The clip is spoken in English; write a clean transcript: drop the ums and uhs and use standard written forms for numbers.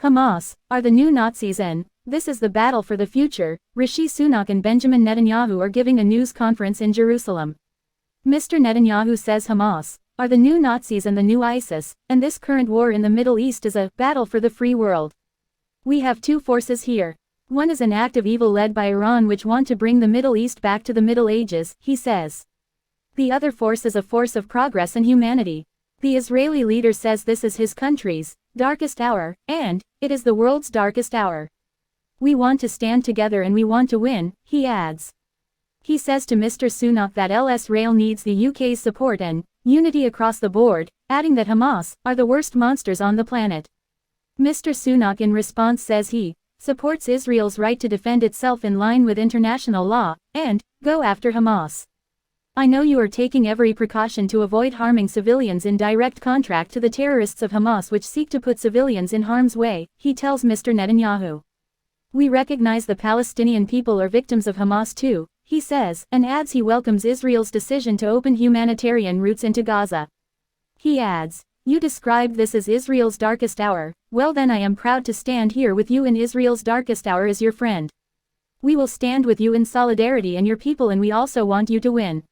Hamas are the new Nazis and this is the battle for the future. Rishi Sunak and Benjamin Netanyahu are giving a news conference in Jerusalem. Mr. Netanyahu says Hamas are the new Nazis and the new ISIS, and this current war in the Middle East is a battle for the free world. We have two forces here. One is an act of evil led by Iran which want to bring the Middle East back to the Middle Ages, he says. The other force is a force of progress and humanity. The Israeli leader says this is his country's darkest hour, and it is the world's darkest hour. We want to stand together and we want to win, he adds. He says to Mr. Sunak that LS Rail needs the UK's support and unity across the board, adding that Hamas are the worst monsters on the planet. Mr. Sunak in response says he supports Israel's right to defend itself in line with international law, and go after Hamas. I know you are taking every precaution to avoid harming civilians in direct contract to the terrorists of Hamas which seek to put civilians in harm's way, he tells Mr. Netanyahu. We recognize the Palestinian people are victims of Hamas too, he says, and adds he welcomes Israel's decision to open humanitarian routes into Gaza. He adds, "You described this as Israel's darkest hour, well then I am proud to stand here with you in Israel's darkest hour as your friend. We will stand with you in solidarity and your people and we also want you to win."